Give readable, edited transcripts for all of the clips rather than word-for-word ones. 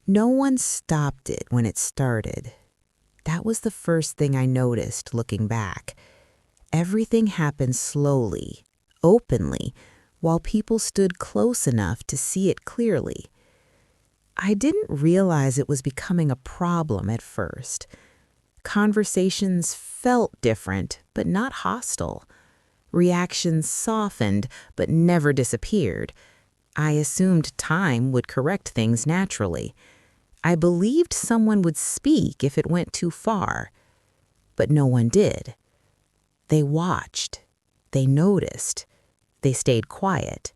No one stopped it when it started. That was the first thing I noticed looking back. Everything happened slowly, openly, while people stood close enough to see it clearly. I didn't realize it was becoming a problem at first. Conversations felt different, but not hostile. Reactions softened, but never disappeared. I assumed time would correct things naturally. I believed someone would speak if it went too far. But no one did. They watched. They noticed. They stayed quiet.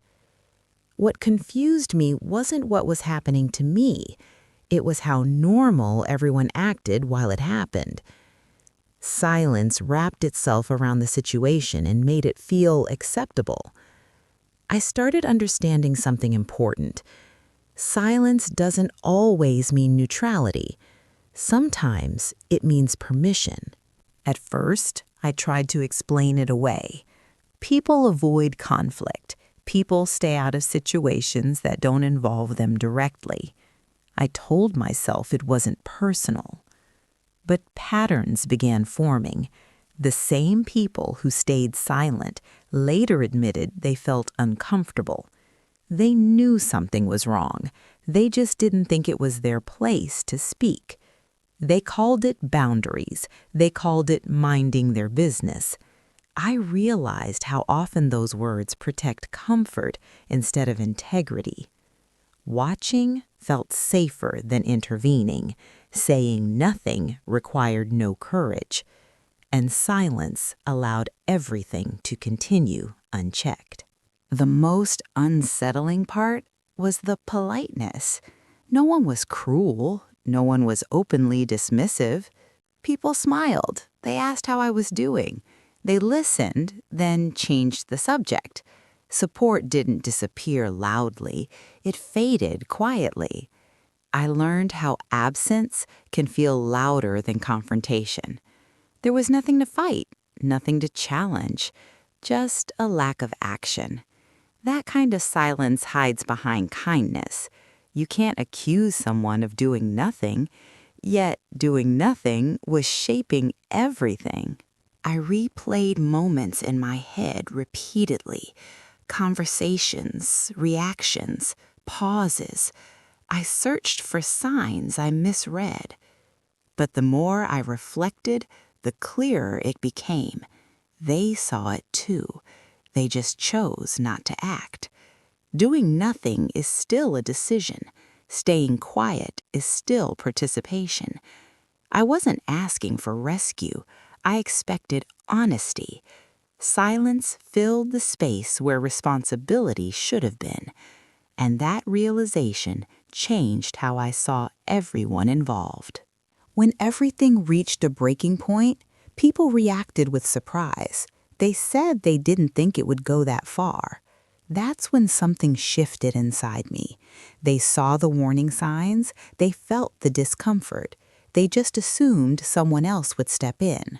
What confused me wasn't what was happening to me. It was how normal everyone acted while it happened. Silence wrapped itself around the situation and made it feel acceptable. I started understanding something important. Silence doesn't always mean neutrality. Sometimes it means permission. At first, I tried to explain it away. People avoid conflict. People stay out of situations that don't involve them directly. I told myself it wasn't personal. But patterns began forming. The same people who stayed silent later admitted they felt uncomfortable. They knew something was wrong. They just didn't think it was their place to speak. They called it boundaries. They called it minding their business. I realized how often those words protect comfort instead of integrity. Watching felt safer than intervening. Saying nothing required no courage. And silence allowed everything to continue unchecked. The most unsettling part was the politeness. No one was cruel. No one was openly dismissive. People smiled. They asked how I was doing. They listened, then changed the subject. Support didn't disappear loudly. It faded quietly. I learned how absence can feel louder than confrontation. There was nothing to fight, nothing to challenge, just a lack of action. That kind of silence hides behind kindness. You can't accuse someone of doing nothing, yet doing nothing was shaping everything. I replayed moments in my head repeatedly. Conversations, reactions, pauses. I searched for signs I misread. But the more I reflected, the clearer it became. They saw it too. They just chose not to act. Doing nothing is still a decision. Staying quiet is still participation. I wasn't asking for rescue. I expected honesty. Silence filled the space where responsibility should have been. And that realization changed how I saw everyone involved. When everything reached a breaking point, people reacted with surprise. They said they didn't think it would go that far. That's when something shifted inside me. They saw the warning signs. They felt the discomfort. They just assumed someone else would step in.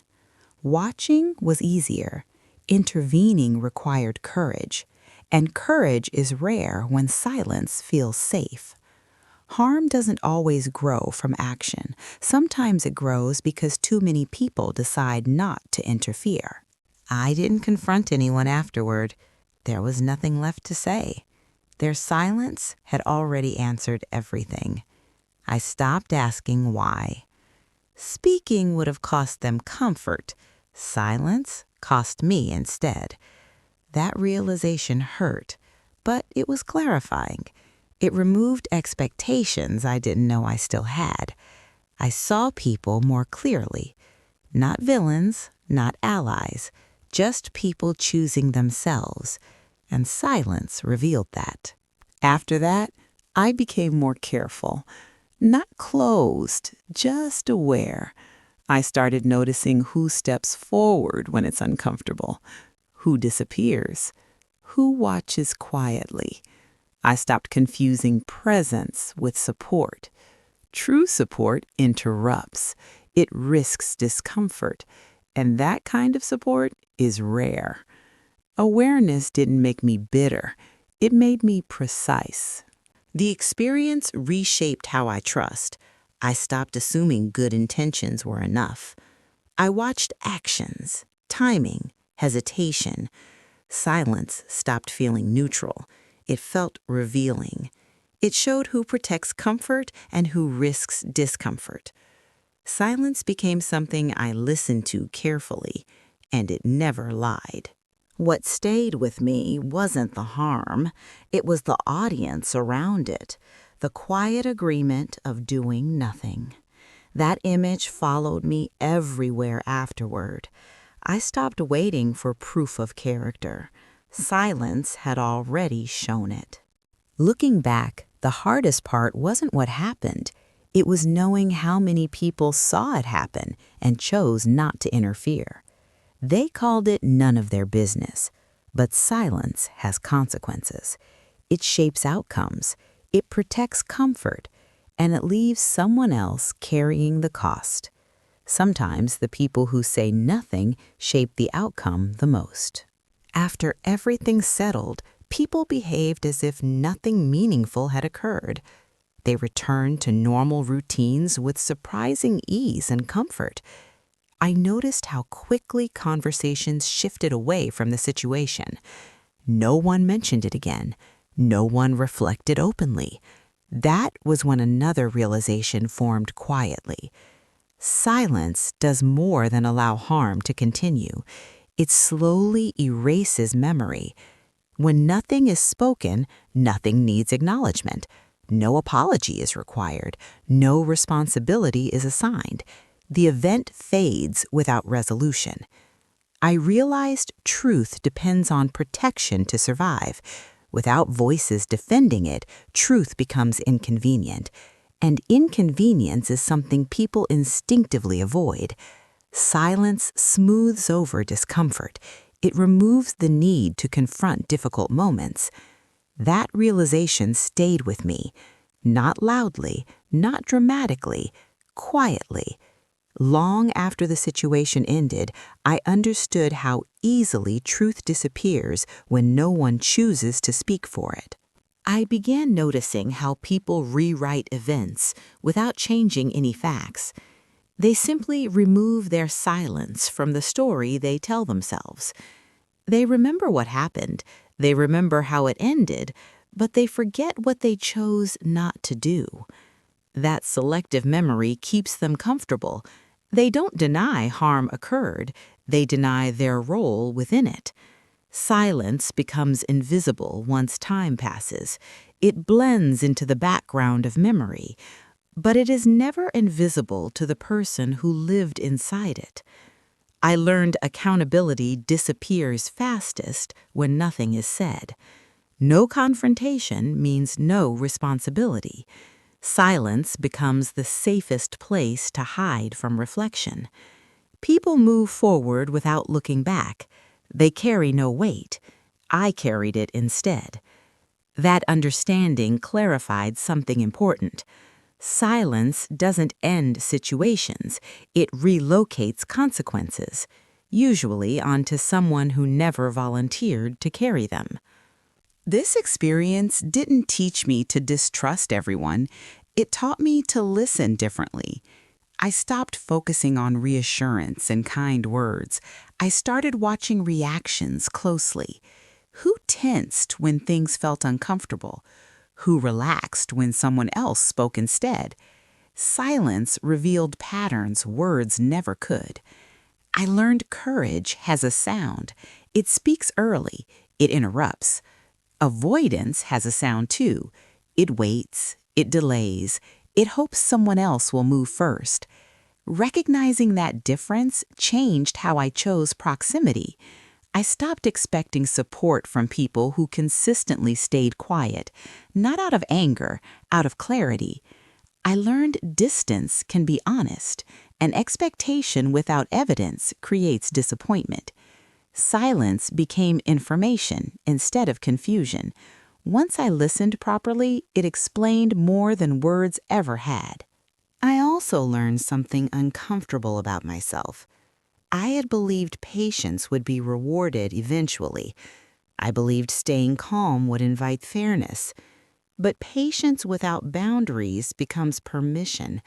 Watching was easier. Intervening required courage. And courage is rare when silence feels safe. Harm doesn't always grow from action. Sometimes it grows because too many people decide not to interfere. I didn't confront anyone afterward. There was nothing left to say. Their silence had already answered everything. I stopped asking why. Speaking would have cost them comfort. Silence cost me instead. That realization hurt, but it was clarifying. It removed expectations I didn't know I still had. I saw people more clearly. Not villains, not allies, just people choosing themselves. And silence revealed that. After that, I became more careful. Not closed, just aware. I started noticing who steps forward when it's uncomfortable, who disappears, who watches quietly. I stopped confusing presence with support. True support interrupts. It risks discomfort, and that kind of support is rare. Awareness didn't make me bitter. It made me precise. The experience reshaped how I trust. I stopped assuming good intentions were enough. I watched actions, timing, hesitation. Silence stopped feeling neutral. It felt revealing. It showed who protects comfort and who risks discomfort. Silence became something I listened to carefully, and it never lied. What stayed with me wasn't the harm, it was the audience around it, the quiet agreement of doing nothing. That image followed me everywhere afterward. I stopped waiting for proof of character. Silence had already shown it. Looking back, the hardest part wasn't what happened. It was knowing how many people saw it happen and chose not to interfere. They called it none of their business, but silence has consequences. It shapes outcomes, it protects comfort, and it leaves someone else carrying the cost. Sometimes the people who say nothing shape the outcome the most. After everything settled, people behaved as if nothing meaningful had occurred. They returned to normal routines with surprising ease and comfort. I noticed how quickly conversations shifted away from the situation. No one mentioned it again. No one reflected openly. That was when another realization formed quietly. Silence does more than allow harm to continue. It slowly erases memory. When nothing is spoken, nothing needs acknowledgement. No apology is required. No responsibility is assigned. The event fades without resolution. I realized truth depends on protection to survive. Without voices defending it, truth becomes inconvenient. And inconvenience is something people instinctively avoid. Silence smooths over discomfort. It removes the need to confront difficult moments. That realization stayed with me, not loudly, not dramatically, quietly. Long after the situation ended, I understood how easily truth disappears when no one chooses to speak for it. I began noticing how people rewrite events without changing any facts. They simply remove their silence from the story they tell themselves. They remember what happened, they remember how it ended, but they forget what they chose not to do. That selective memory keeps them comfortable. They don't deny harm occurred, they deny their role within it. Silence becomes invisible once time passes. It blends into the background of memory, but it is never invisible to the person who lived inside it. I learned accountability disappears fastest when nothing is said. No confrontation means no responsibility. Silence becomes the safest place to hide from reflection. People move forward without looking back. They carry no weight. I carried it instead. That understanding clarified something important. Silence doesn't end situations, it relocates consequences, usually onto someone who never volunteered to carry them. This experience didn't teach me to distrust everyone, it taught me to listen differently. I stopped focusing on reassurance and kind words. I started watching reactions closely. Who tensed when things felt uncomfortable? Who relaxed when someone else spoke instead? Silence revealed patterns words never could. I learned courage has a sound. It speaks early. It interrupts. Avoidance has a sound too. It waits. It delays. It hopes someone else will move first. Recognizing that difference changed how I chose proximity. I stopped expecting support from people who consistently stayed quiet, not out of anger, out of clarity. I learned distance can be honest, and expectation without evidence creates disappointment. Silence became information instead of confusion. Once I listened properly, it explained more than words ever had. I also learned something uncomfortable about myself. I had believed patience would be rewarded eventually. I believed staying calm would invite fairness. But patience without boundaries becomes permission.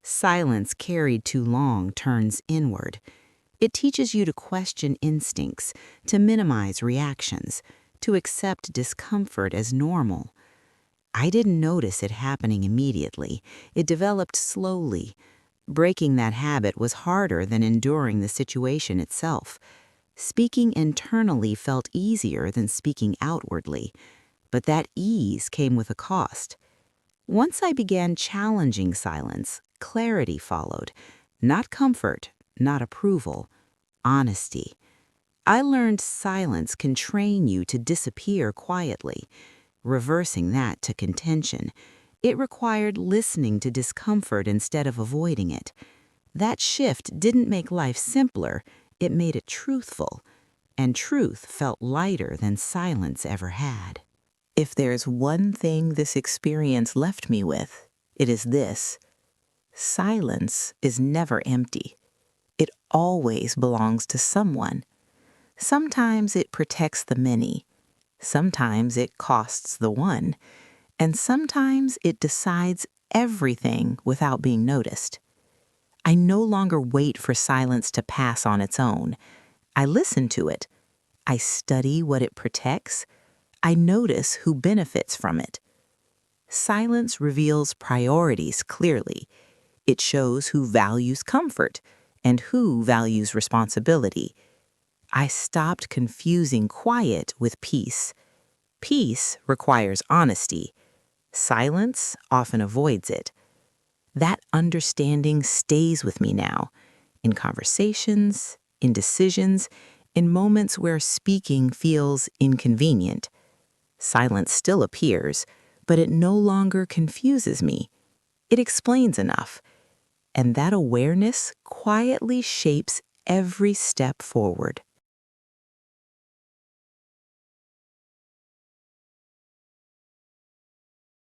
Silence carried too long turns inward. It teaches you to question instincts, to minimize reactions, to accept discomfort as normal. I didn't notice it happening immediately. It developed slowly. Breaking that habit was harder than enduring the situation itself. Speaking internally felt easier than speaking outwardly, but that ease came with a cost. Once I began challenging silence, clarity followed. Not comfort, not approval, honesty. I learned silence can train you to disappear quietly. Reversing that to contention, it required listening to discomfort instead of avoiding it. That shift didn't make life simpler, it made it truthful. And truth felt lighter than silence ever had. If there's one thing this experience left me with, it is this: silence is never empty. It always belongs to someone. Sometimes it protects the many, sometimes it costs the one, and sometimes it decides everything without being noticed. I no longer wait for silence to pass on its own. I listen to it. I study what it protects. I notice who benefits from it. Silence reveals priorities clearly. It shows who values comfort and who values responsibility. I stopped confusing quiet with peace. Peace requires honesty. Silence often avoids it. That understanding stays with me now, in conversations, in decisions, in moments where speaking feels inconvenient. Silence still appears, but it no longer confuses me. It explains enough, and that awareness quietly shapes every step forward.